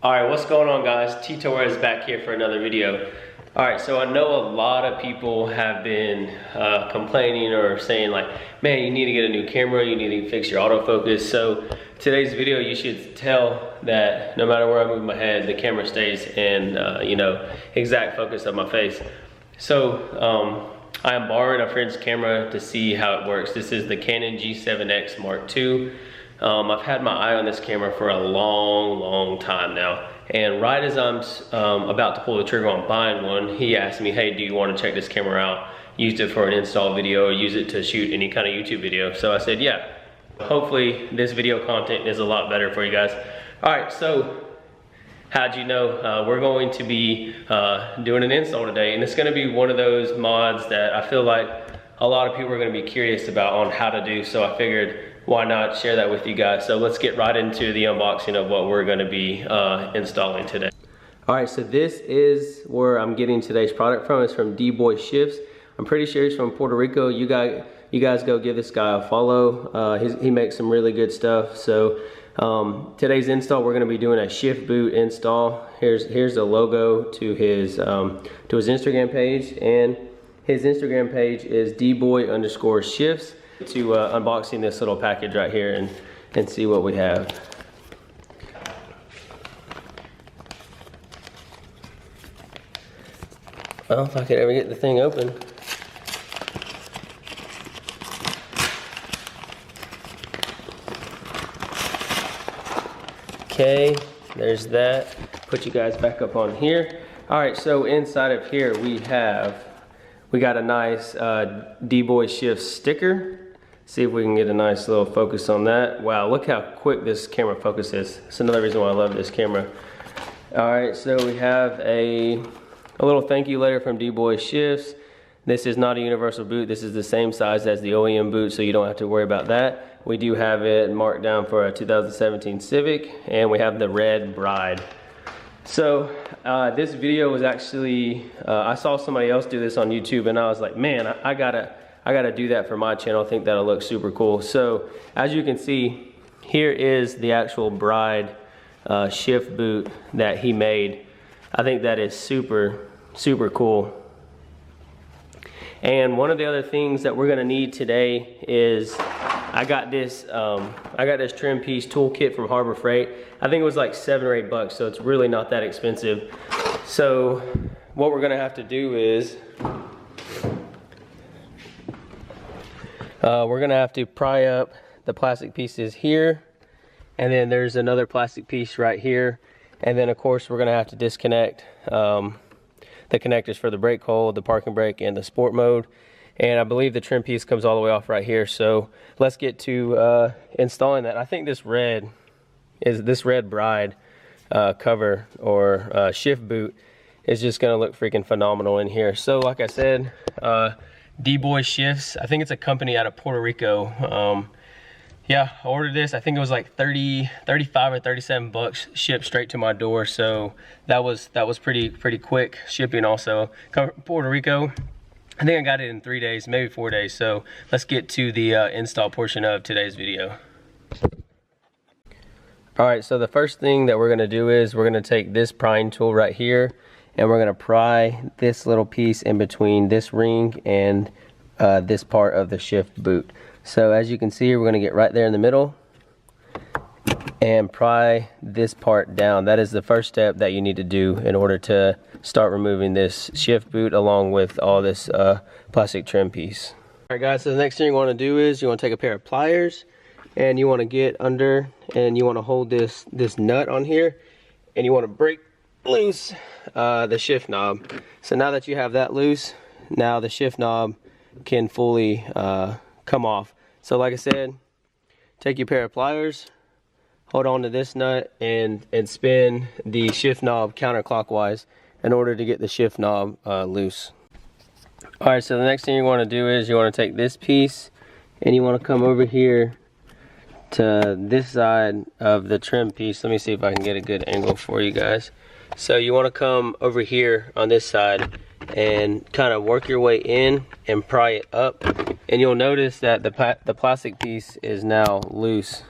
Alright, what's going on, guys? Tito is back here for another video. Alright, so I know a lot of people have been complaining or saying like, man, you need to get a new camera, you need to fix your autofocus. So today's video, you should tell that no matter where I move my head, the camera stays in exact focus of my face. So I am borrowing a friend's camera to see how it works. This is the Canon G7X Mark II. I've had my eye on this camera for a long time now, and right as I'm about to pull the trigger on buying one, he asked me, hey, do you want to check this camera out, use it for an install video or use it to shoot any kind of YouTube video? So I said yeah. Hopefully this video content is a lot better for you guys. All right, so how'd you know? We're going to be doing an install today, and it's going to be one of those mods that I feel like a lot of people are going to be curious about on how to do, so I figured why not share that with you guys. So let's get right into the unboxing of what we're going to be installing today. All right, so this is where I'm getting today's product from. It's from D-Boy Shifts. I'm pretty sure he's from Puerto Rico. You guys go give this guy a follow. He makes some really good stuff. So today's install, we're going to be doing a shift boot install. Here's the logo to his Instagram page, and his Instagram page is dboy_shifts. To unboxing this little package right here and see what we have. Well, if I could ever get the thing open. Okay, there's that. Put you guys back up on here. All right, so inside of here we got a nice D-Boy Shift sticker. See if we can get a nice little focus on that. Wow, look how quick this camera focuses. That's another reason why I love this camera. All right, so we have a little thank you letter from D-Boy Shifts. This is not a universal boot. This is the same size as the OEM boot, so you don't have to worry about that. We do have it marked down for a 2017 Civic, and we have the red Bride. So this video was actually, I saw somebody else do this on YouTube, and I was like, man, I gotta do that for my channel. I think that'll look super cool. So as you can see, here is the actual Bride shift boot that he made. I think that is super cool. And one of the other things that we're gonna need today is I got this trim piece toolkit from Harbor Freight. I think it was like $7 or $8, so it's really not that expensive. So what we're gonna have to do is we're gonna have to pry up the plastic pieces here, and then there's another plastic piece right here, and then of course we're gonna have to disconnect the connectors for the brake hold, the parking brake, and the sport mode. And I believe the trim piece comes all the way off right here. So let's get to installing that. I think this red Bride cover or shift boot is just gonna look freaking phenomenal in here. So like I said, D-Boy Shifts, I think it's a company out of Puerto Rico. Yeah, I ordered this. I think it was like 35 or 37 bucks shipped straight to my door. So that was pretty quick shipping also. Come from Puerto Rico. I think I got it in 3 days, maybe 4 days. So let's get to the install portion of today's video. All right, so the first thing that we're gonna do is we're gonna take this prying tool right here, and we're gonna pry this little piece in between this ring and this part of the shift boot. So as you can see, we're gonna get right there in the middle and pry this part down. That is the first step that you need to do in order to start removing this shift boot along with all this plastic trim piece. All right guys, so the next thing you wanna do is you wanna take a pair of pliers, and you wanna get under and you wanna hold this nut on here, and you wanna break loose the shift knob. So now that you have that loose, now the shift knob can fully come off. So like I said, take your pair of pliers, hold on to this nut, and spin the shift knob counterclockwise in order to get the shift knob loose. Alright, so the next thing you want to do is you want to take this piece and you want to come over here to this side of the trim piece. Let me see if I can get a good angle for you guys. So you want to come over here on this side and kind of work your way in and pry it up, and you'll notice that the plastic piece is now loose.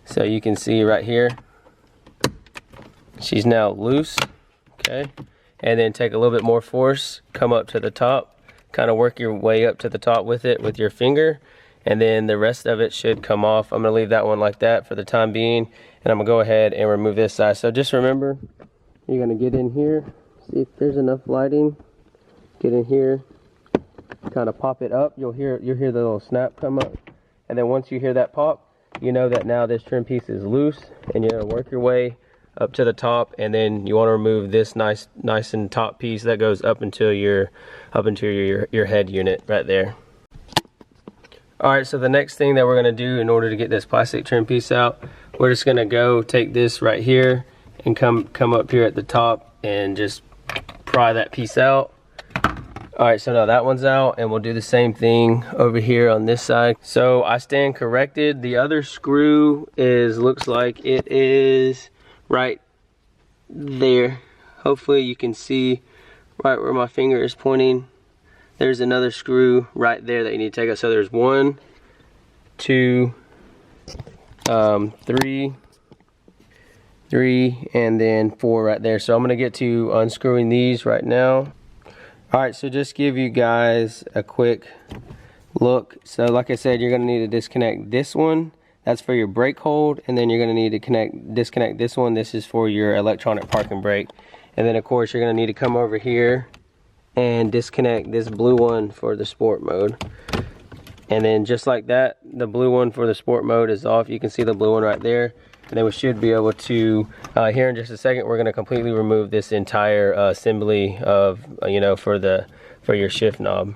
So you can see right here She's now loose, okay? And then take a little bit more force, come up to the top, kind of work your way up to the top with it with your finger, and then the rest of it should come off. I'm gonna leave that one like that for the time being, and I'm gonna go ahead and remove this side. So just remember, you're gonna get in here, see if there's enough lighting, get in here, kind of pop it up. You'll hear the little snap come up, and then once you hear that pop, you know that now this trim piece is loose, and you're gonna work your way up to the top, and then you want to remove this nice and top piece that goes up into your head unit right there. All right, so the next thing that we're gonna do in order to get this plastic trim piece out, we're just gonna go take this right here and come up here at the top and just pry that piece out. All right, so now that one's out, and we'll do the same thing over here on this side. So I stand corrected. The other screw looks like it is right there. Hopefully you can see right where my finger is pointing. There's another screw right there that you need to take out. So there's 1, 2, 3, and then 4 right there. So I'm gonna get to unscrewing these right now. All right, so just give you guys a quick look. So like I said, you're gonna need to disconnect this one. That's for your brake hold, and then you're gonna need to disconnect this one. This is for your electronic parking brake. And then of course you're gonna need to come over here and disconnect this blue one for the sport mode. And then just like that, the blue one for the sport mode is off. You can see the blue one right there. And then we should be able to, here in just a second, we're gonna completely remove this entire assembly of, for your shift knob.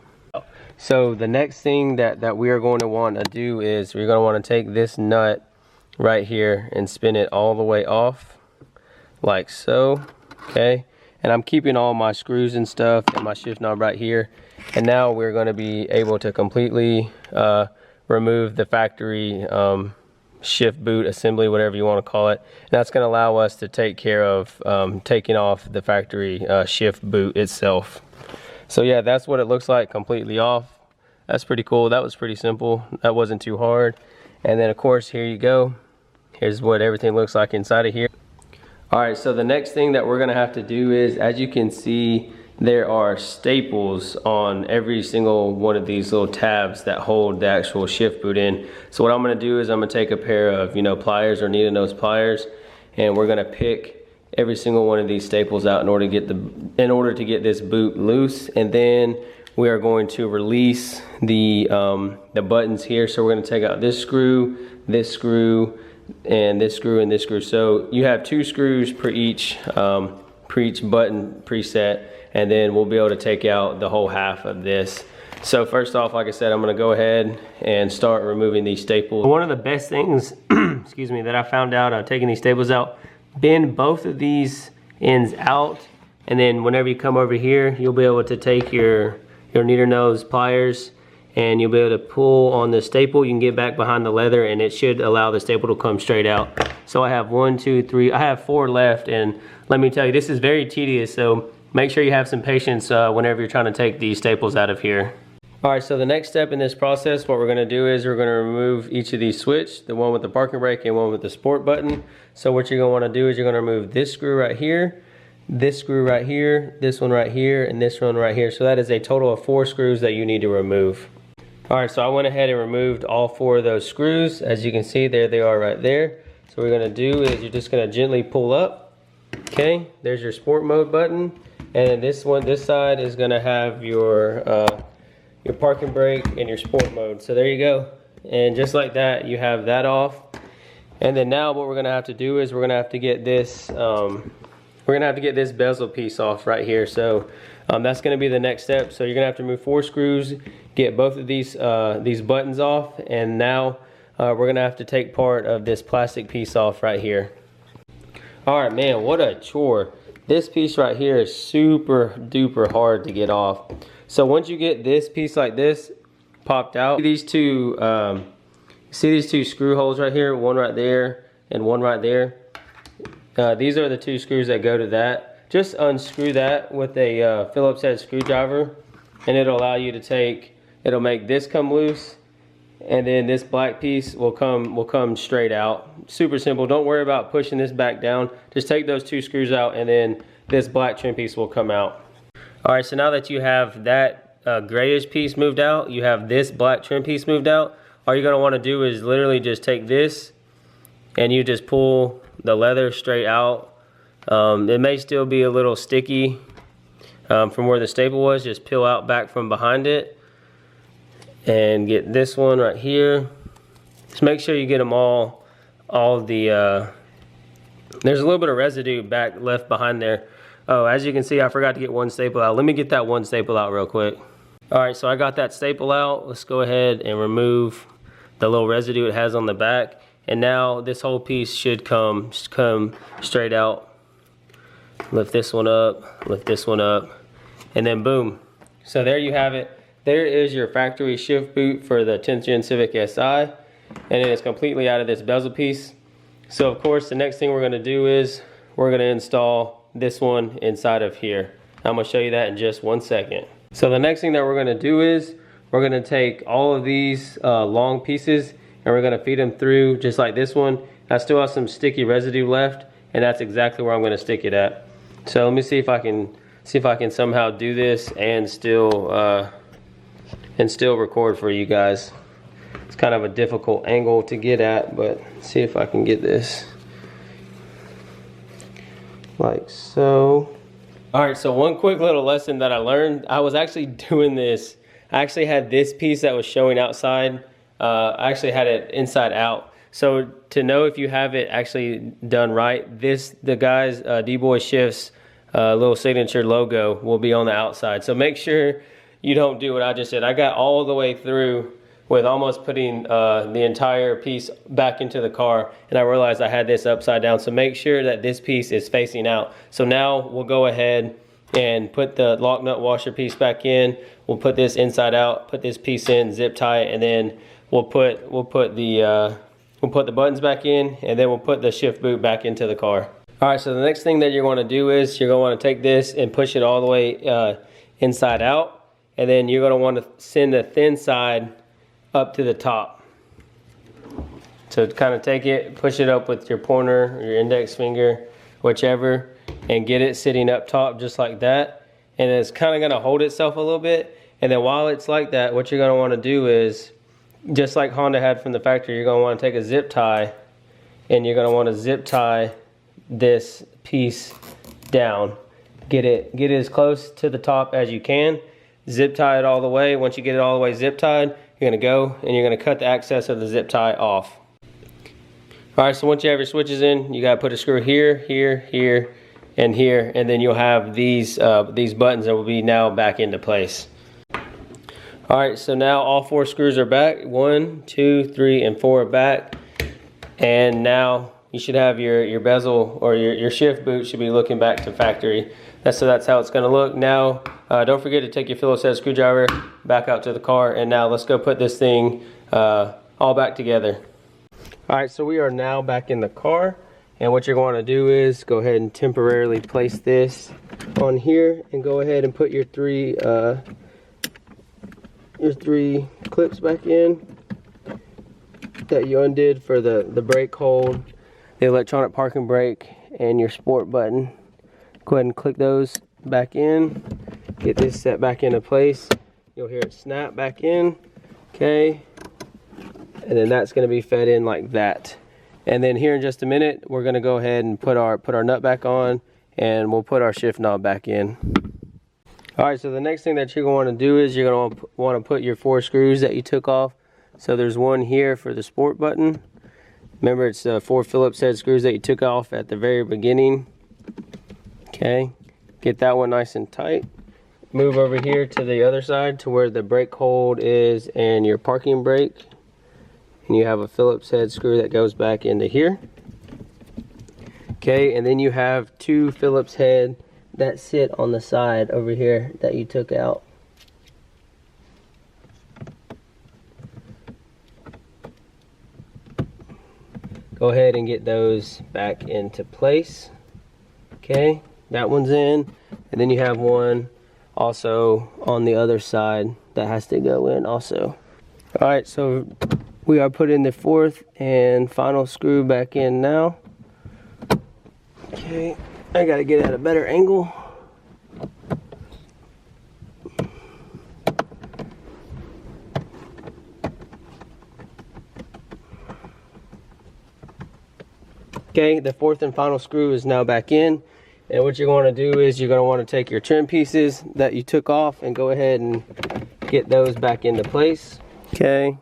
So the next thing that we are going to want to do is we're going to want to take this nut right here and spin it all the way off, like so, okay? And I'm keeping all my screws and stuff and my shift knob right here. And now we're going to be able to completely remove the factory shift boot assembly, whatever you want to call it. And that's going to allow us to take care of taking off the factory shift boot itself. So yeah, that's what it looks like, completely off. That's pretty cool. That was pretty simple. That wasn't too hard. And then of course, here you go. Here's what everything looks like inside of here. All right, so the next thing that we're gonna have to do is, as you can see, there are staples on every single one of these little tabs that hold the actual shift boot in. So what I'm gonna do is I'm gonna take a pair of, pliers or needle nose pliers, and we're gonna pick every single one of these staples out in order to get this boot loose. And then we are going to release the buttons here. So we're gonna take out this screw, and this screw, and this screw. So you have 2 screws per each button preset, and then we'll be able to take out the whole half of this. So first off, like I said, I'm gonna go ahead and start removing these staples. One of the best things, excuse me, that I found out taking these staples out, bend both of these ends out, and then whenever you come over here, you'll be able to take your needle nose pliers, and you'll be able to pull on the staple. You can get back behind the leather, and it should allow the staple to come straight out. So I have 1, 2, 3, I have 4 left, and let me tell you, this is very tedious, so make sure you have some patience whenever you're trying to take these staples out of here. All right, so the next step in this process, what we're gonna do is we're gonna remove each of these switch, the one with the parking brake and one with the sport button. So what you're gonna wanna do is you're gonna remove this screw right here, this screw right here, this one right here, and this one right here. So that is a total of 4 screws that you need to remove. All right, so I went ahead and removed all 4 of those screws. As you can see, there they are right there. So what we're gonna do is you're just gonna gently pull up. Okay, there's your sport mode button. And this side is gonna have your parking brake and your sport mode. So there you go. And just like that, you have that off. And then now what we're gonna have to do is we're gonna have to get this bezel piece off right here. So that's gonna be the next step. So you're gonna have to remove 4 screws, get both of these buttons off, and now we're gonna have to take part of this plastic piece off right here. All right, man, what a chore. This piece right here is super duper hard to get off. So once you get this piece like this popped out, see these two screw holes right here, one right there and one right there. These are the 2 screws that go to that. Just unscrew that with a Phillips head screwdriver, and it'll allow you to it'll make this come loose, and then this black piece will come straight out. Super simple. Don't worry about pushing this back down. Just take those 2 screws out, and then this black trim piece will come out. All right, so now that you have that grayish piece moved out, you have this black trim piece moved out, all you're gonna wanna do is literally just take this and you just pull the leather straight out. It may still be a little sticky from where the staple was. Just peel out back from behind it and get this one right here. Just make sure you get them all the, there's a little bit of residue back left behind there. Oh, as you can see, I forgot to get one staple out. Let me get that one staple out real quick. All right, so I got that staple out. Let's go ahead and remove the little residue it has on the back. And now this whole piece should come straight out. Lift this one up, lift this one up, and then boom. So there you have it. There is your factory shift boot for the 10th Gen Civic Si, and it is completely out of this bezel piece. So of course, the next thing we're gonna do is we're gonna install this one inside of here. I'm gonna show you that in just 1 second. So the next thing that we're gonna do is we're gonna take all of these long pieces and we're gonna feed them through just like this one. I still have some sticky residue left, and that's exactly where I'm gonna stick it at. So let me see if I can somehow do this and still record for you guys. It's kind of a difficult angle to get at, but see if I can get this like so. All right, so one quick little lesson that I learned. I was actually doing this. I actually had this piece that was showing outside. I actually had it inside out. So to know if you have it actually done right, the guy's D-Boy Shifts little signature logo will be on the outside. So make sure you don't do what I just did. I got all the way through with almost putting the entire piece back into the car, and I realized I had this upside down. So make sure that this piece is facing out. So now we'll go ahead and put the lock nut washer piece back in. We'll put this inside out, put this piece in, zip tie it, and then we'll put the buttons back in, and then we'll put the shift boot back into the car. All right, so the next thing that you're going to do is you're going to want to take this and push it all the way inside out, and then you're going to want to send the thin side up to the top. So kind of take it, push it up with your pointer or your index finger, whichever, and get it sitting up top just like that. And it's kind of going to hold itself a little bit. And then while it's like that, what you're going to want to do is, just like Honda had from the factory, you're going to want to take a zip tie, and you're going to want to zip tie this piece down. Get it as close to the top as you can. Zip tie it all the way. Once you get it all the way zip tied, you're going to go and you're going to cut the excess of the zip tie off. All right, so once you have your switches in, you got to put a screw here, here, here, and here, and then you'll have these buttons that will be now back into place. All right, so now all 4 screws are back. 1, 2, 3, and 4 are back. And now you should have your bezel, or your shift boot should be looking back to factory. So that's how it's gonna look. Now, don't forget to take your Phillips head screwdriver back out to the car, and now let's go put this thing all back together. All right, so we are now back in the car, and what you're going to do is go ahead and temporarily place this on here, and go ahead and put your three clips back in that you undid for the brake hold, the electronic parking brake, and your sport button. Go ahead and click those back in. Get this set back into place. You'll hear it snap back in. Okay. And then that's going to be fed in like that. And then here in just a minute, we're going to go ahead and put our nut back on, and we'll put our shift knob back in. All right, so the next thing that you're going to do is you're going to want to put your 4 screws that you took off. So there's one here for the sport button. Remember, it's 4 Phillips head screws that you took off at the very beginning. Okay, get that one nice and tight. Move over here to the other side to where the brake hold is and your parking brake. And you have a Phillips head screw that goes back into here. Okay, and then you have 2 Phillips head that sit on the side over here that you took out. Go ahead and get those back into place. Okay, that one's in, and then you have one also on the other side that has to go in also. All right, so we are putting the fourth and final screw back in now. Okay, I gotta get at a better angle. Okay, the fourth and final screw is now back in. And what you're going to do is you're going to want to take your trim pieces that you took off and go ahead and get those back into place. Okay,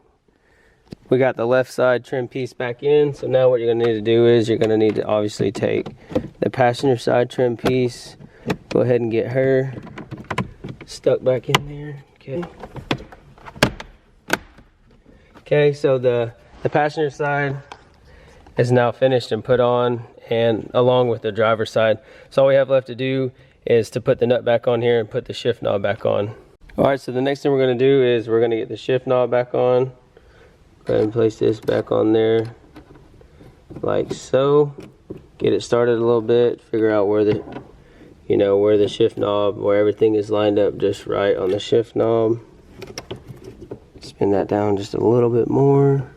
we got the left side trim piece back in. So now what you're going to need to do is you're going to need to obviously take the passenger side trim piece, go ahead and get her stuck back in there. Okay. Okay, so the passenger side is now finished and put on, and along with the driver's side. So all we have left to do is to put the nut back on here and put the shift knob back on. All right, so the next thing we're going to do is we're going to get the shift knob back on. Go ahead and place this back on there like so. Get it started a little bit, figure out where the, you know, where the shift knob, where everything is lined up just right on the shift knob. Spin that down just a little bit more.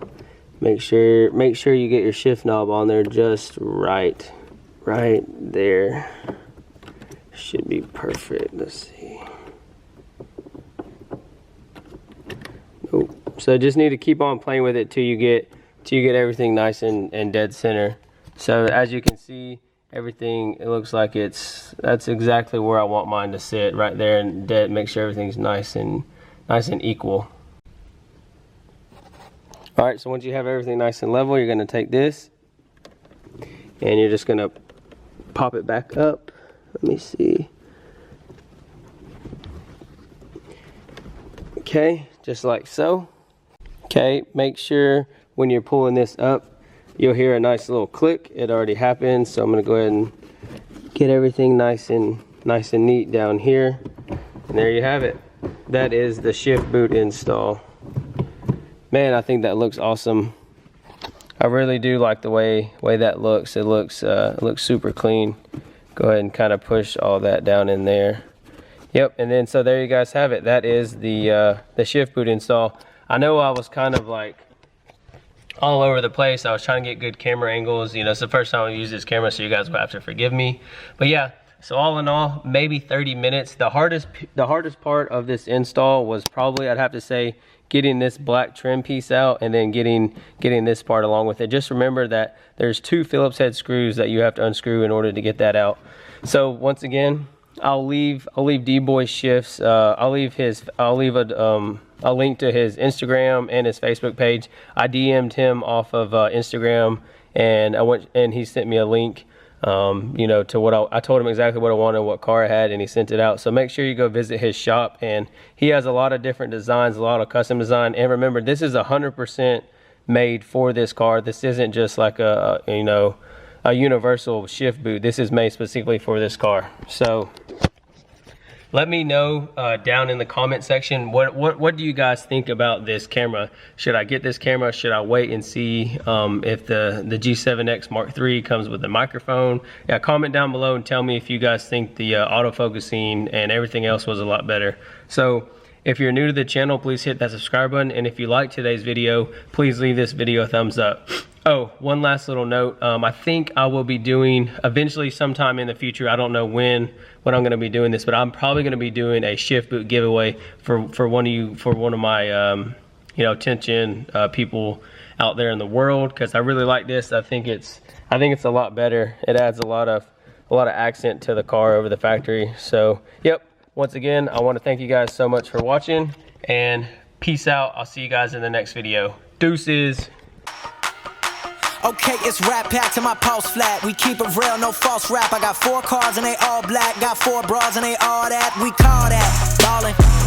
Make sure you get your shift knob on there just right there. Should be perfect. Let's see. Nope. So just need to keep on playing with it till you get everything nice and dead center. So as you can see, everything, it looks like that's exactly where I want mine to sit, right there and dead. Make sure everything's nice and equal. All right, so once you have everything nice and level, you're gonna take this and you're just gonna pop it back up. Let me see. Okay, just like so. Okay, make sure when you're pulling this up, you'll hear a nice little click. It already happened, so I'm gonna go ahead and get everything nice and neat down here. And there you have it. That is the shift boot install. Man, I think that looks awesome. I really do like the way that looks. It looks super clean. Go ahead and kind of push all that down in there. Yep, and then so there you guys have it. That is the shift boot install. I know I was kind of like all over the place. I was trying to get good camera angles. You know, it's the first time I've used this camera, so you guys will have to forgive me. But yeah, so all in all, maybe 30 minutes. The hardest part of this install was probably, I'd have to say, getting this black trim piece out and then getting this part along with it. Just remember that there's 2 Phillips head screws that you have to unscrew in order to get that out. So once again, I'll leave D-Boy Shifts. I'll leave a link to his Instagram and his Facebook page. I DM'd him off of Instagram, and he sent me a link. You know, to what I told him exactly what I wanted, what car I had, and he sent it out. So make sure you go visit his shop, and he has a lot of different designs, a lot of custom design. And remember, this is 100% made for this car. This isn't just like a universal shift boot. This is made specifically for this car. So let me know down in the comment section, what do you guys think about this camera? Should I get this camera? Should I wait and see if the G7X Mark III comes with a microphone? Yeah, comment down below and tell me if you guys think the autofocusing and everything else was a lot better. So if you're new to the channel, please hit that subscribe button. And if you like today's video, please leave this video a thumbs up. Oh, one last little note. I think I will be doing eventually sometime in the future. I don't know when I'm going to be doing this, but I'm probably going to be doing a shift boot giveaway for one of my attention people out there in the world, because I really like this. I think it's a lot better. It adds a lot of accent to the car over the factory. So yep. Once again, I want to thank you guys so much for watching, and peace out. I'll see you guys in the next video. Deuces. Okay, it's Rap Pack to my pulse flat. We keep it real, no false rap. I got 4 cars and they all black. Got 4 bras and they all that. We call that ballin'.